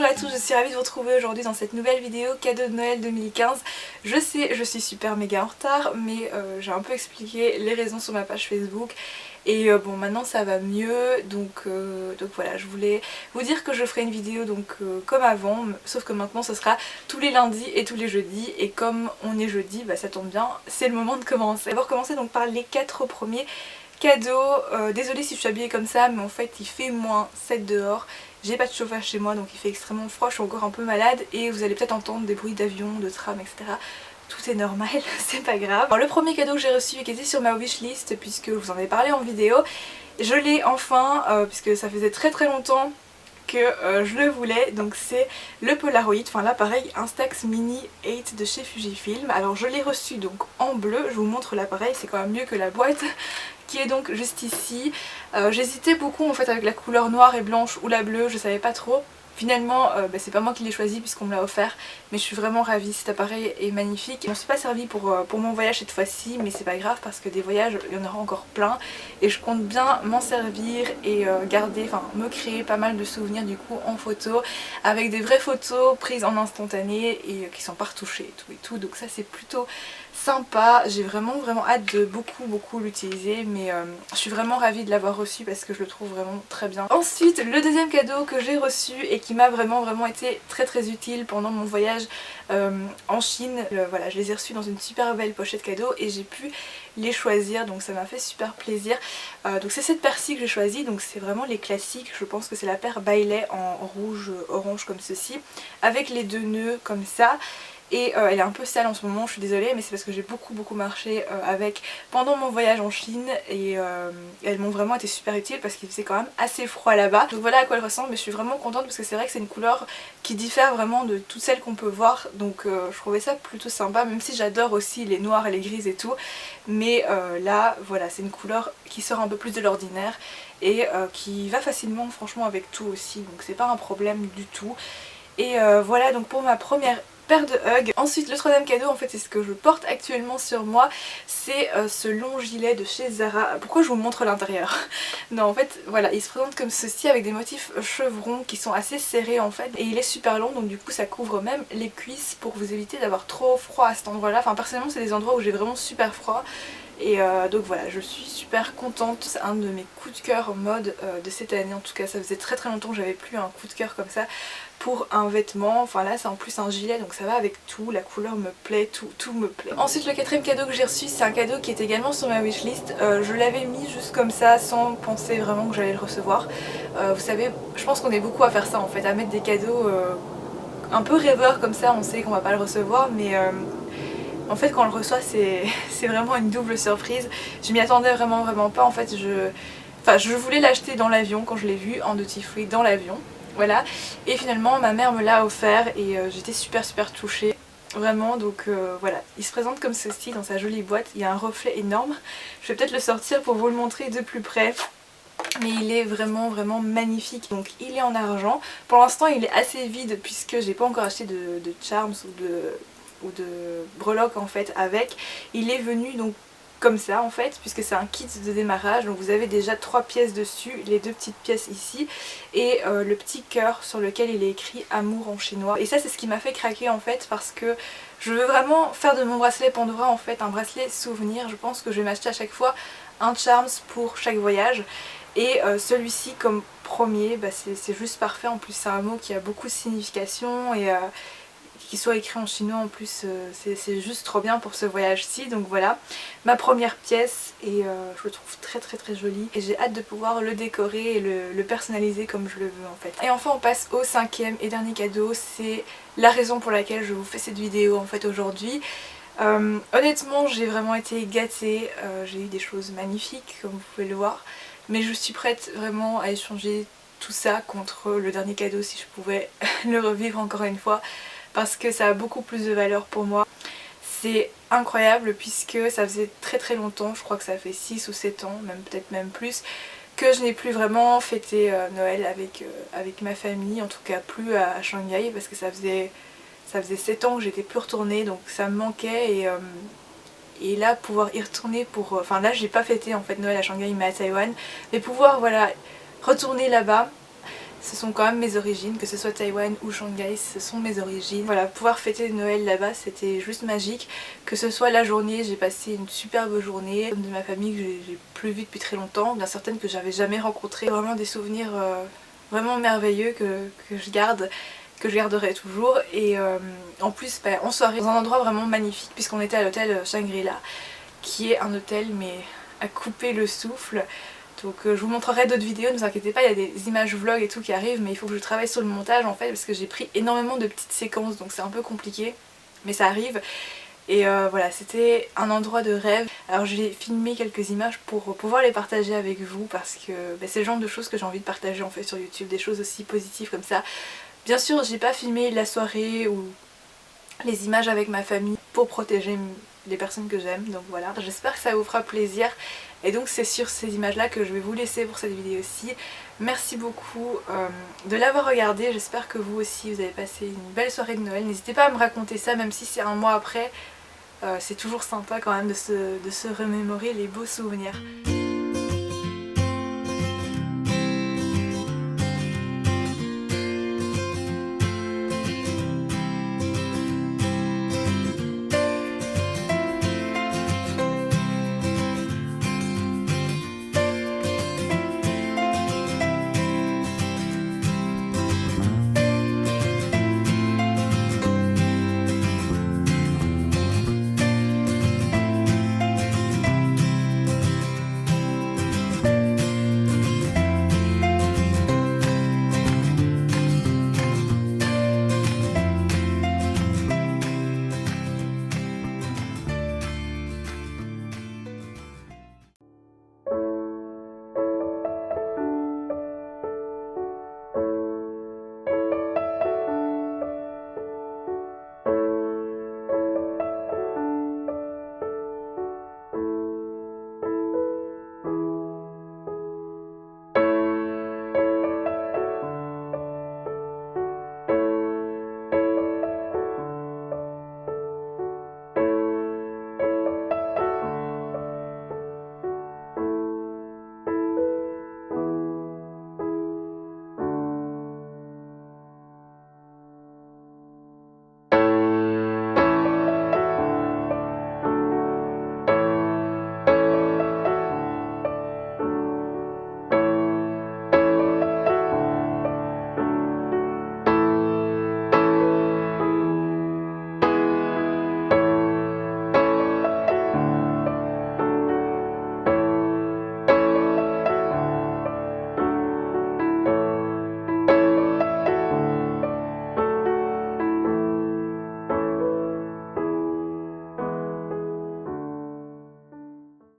Bonjour à tous, je suis ravie de vous retrouver aujourd'hui dans cette nouvelle vidéo cadeau de Noël 2015. Je sais, je suis super méga en retard, mais j'ai un peu expliqué les raisons sur ma page Facebook. Et bon, maintenant ça va mieux, donc voilà, je voulais vous dire que je ferai une vidéo comme avant, sauf que maintenant ce sera tous les lundis et tous les jeudis, et comme on est jeudi, bah ça tombe bien, c'est le moment de commencer. On va commencer donc par les 4 premiers cadeaux. Désolée si je suis habillée comme ça, mais en fait il fait -7 dehors. J'ai pas de chauffage chez moi donc il fait extrêmement froid, je suis encore un peu malade et vous allez peut-être entendre des bruits d'avion, de tram, etc. Tout est normal, c'est pas grave. Alors, le premier cadeau que j'ai reçu et qui était sur ma wishlist, puisque je vous en ai parlé en vidéo, je l'ai enfin, puisque ça faisait très longtemps que je le voulais. Donc c'est le Polaroid, enfin l'appareil Instax Mini 8 de chez Fujifilm. Alors je l'ai reçu donc en bleu, je vous montre l'appareil, c'est quand même mieux que la boîte qui est donc juste ici. J'hésitais beaucoup en fait avec la couleur noire et blanche ou la bleue, je savais pas trop. Finalement c'est pas moi qui l'ai choisi puisqu'on me l'a offert, mais je suis vraiment ravie, cet appareil est magnifique. Je m'en suis pas servi pour mon voyage cette fois-ci, mais c'est pas grave parce que des voyages il y en aura encore plein et je compte bien m'en servir et garder, enfin me créer pas mal de souvenirs du coup en photo, avec des vraies photos prises en instantané et qui sont pas retouchées et tout, donc ça c'est plutôt sympa. J'ai vraiment hâte de beaucoup l'utiliser, mais je suis vraiment ravie de l'avoir reçu parce que je le trouve vraiment très bien. Ensuite, le deuxième cadeau que j'ai reçu et qui m'a vraiment été très utile pendant mon voyage en Chine, voilà, je les ai reçus dans une super belle pochette cadeau et j'ai pu les choisir, donc ça m'a fait super plaisir. Donc c'est cette paire-ci que j'ai choisie, donc c'est vraiment les classiques, je pense que c'est la paire Bailey en rouge orange comme ceci, avec les deux nœuds comme ça. Et elle est un peu sale en ce moment, je suis désolée, mais c'est parce que j'ai beaucoup marché avec pendant mon voyage en Chine et elles m'ont vraiment été super utiles parce qu'il faisait quand même assez froid là-bas. Donc voilà à quoi elle ressemble, mais je suis vraiment contente parce que c'est vrai que c'est une couleur qui diffère vraiment de toutes celles qu'on peut voir, donc je trouvais ça plutôt sympa, même si j'adore aussi les noirs et les grises et tout, mais là voilà, c'est une couleur qui sort un peu plus de l'ordinaire et qui va facilement franchement avec tout aussi, donc c'est pas un problème du tout. Et voilà donc pour ma première paire de Hug. Ensuite le troisième cadeau, en fait c'est ce que je porte actuellement sur moi, c'est ce long gilet de chez Zara. Pourquoi je vous montre l'intérieur? Non, en fait voilà, il se présente comme ceci avec des motifs chevrons qui sont assez serrés en fait, et il est super long, donc du coup ça couvre même les cuisses pour vous éviter d'avoir trop froid à cet endroit là. Enfin personnellement c'est des endroits où j'ai vraiment super froid. Et donc voilà, je suis super contente, c'est un de mes coups de cœur en mode de cette année, en tout cas ça faisait très longtemps que j'avais plus un coup de cœur comme ça pour un vêtement. Enfin là c'est en plus un gilet donc ça va avec tout, la couleur me plaît, tout me plaît. Ensuite le quatrième cadeau que j'ai reçu, c'est un cadeau qui est également sur ma wishlist. Je l'avais mis juste comme ça sans penser vraiment que j'allais le recevoir. Vous savez, je pense qu'on est beaucoup à faire ça en fait, à mettre des cadeaux un peu rêveurs comme ça, on sait qu'on va pas le recevoir, mais en fait quand on le reçoit c'est vraiment une double surprise. Je m'y attendais vraiment pas en fait. Je voulais l'acheter dans l'avion quand je l'ai vu en duty free dans l'avion, voilà, et finalement ma mère me l'a offert et j'étais super touchée vraiment. Donc voilà, il se présente comme ceci dans sa jolie boîte, il y a un reflet énorme, je vais peut-être le sortir pour vous le montrer de plus près. Mais il est vraiment magnifique. Donc il est en argent, pour l'instant il est assez vide puisque j'ai pas encore acheté de charms ou de breloques en fait avec. Il est venu donc comme ça en fait, puisque c'est un kit de démarrage, donc vous avez déjà 3 pièces dessus, les 2 petites pièces ici et le petit cœur sur lequel il est écrit amour en chinois. Et ça c'est ce qui m'a fait craquer en fait, parce que je veux vraiment faire de mon bracelet Pandora en fait un bracelet souvenir. Je pense que je vais m'acheter à chaque fois un charms pour chaque voyage. Et celui-ci comme premier, bah c'est juste parfait. En plus c'est un mot qui a beaucoup de signification et qu'il soit écrit en chinois en plus, c'est juste trop bien pour ce voyage-ci. Donc voilà, ma première pièce et je le trouve très joli et j'ai hâte de pouvoir le décorer et le personnaliser comme je le veux en fait. Et enfin on passe au cinquième et dernier cadeau, c'est la raison pour laquelle je vous fais cette vidéo en fait aujourd'hui. Honnêtement j'ai vraiment été gâtée, j'ai eu des choses magnifiques comme vous pouvez le voir, mais je suis prête vraiment à échanger tout ça contre le dernier cadeau si je pouvais le revivre encore une fois, parce que ça a beaucoup plus de valeur pour moi. C'est incroyable puisque ça faisait très longtemps, je crois que ça fait 6 ou 7 ans, même peut-être même plus, que je n'ai plus vraiment fêté Noël avec ma famille, en tout cas plus à Shanghai, parce que ça faisait 7 ans que j'étais plus retournée, donc ça me manquait. Et là pouvoir y retourner pour... Enfin là j'ai pas fêté en fait Noël à Shanghai mais à Taïwan, mais pouvoir voilà retourner là-bas ce sont quand même mes origines, que ce soit Taïwan ou Shanghai, ce sont mes origines. Voilà, pouvoir fêter Noël là-bas, c'était juste magique. Que ce soit la journée, j'ai passé une superbe journée de ma famille que j'ai plus vue depuis très longtemps, bien certaines que j'avais jamais rencontrées. Vraiment des souvenirs vraiment merveilleux que je garde, que je garderai toujours. Et en plus en soirée, dans un endroit vraiment magnifique, puisqu'on était à l'hôtel Shangri-La, qui est un hôtel mais à couper le souffle. Donc je vous montrerai d'autres vidéos, ne vous inquiétez pas, il y a des images vlog et tout qui arrivent, mais il faut que je travaille sur le montage en fait, parce que j'ai pris énormément de petites séquences, donc c'est un peu compliqué, mais ça arrive. Et voilà, c'était un endroit de rêve. Alors j'ai filmé quelques images pour pouvoir les partager avec vous, parce que c'est le genre de choses que j'ai envie de partager en fait sur YouTube, des choses aussi positives comme ça. Bien sûr, j'ai pas filmé la soirée ou les images avec ma famille pour protéger les personnes que j'aime, donc voilà. J'espère que ça vous fera plaisir. Et donc c'est sur ces images là que je vais vous laisser pour cette vidéo aussi. Merci beaucoup de l'avoir regardé, j'espère que vous aussi vous avez passé une belle soirée de Noël. N'hésitez pas à me raconter ça, même si c'est un mois après, c'est toujours sympa quand même de se remémorer les beaux souvenirs.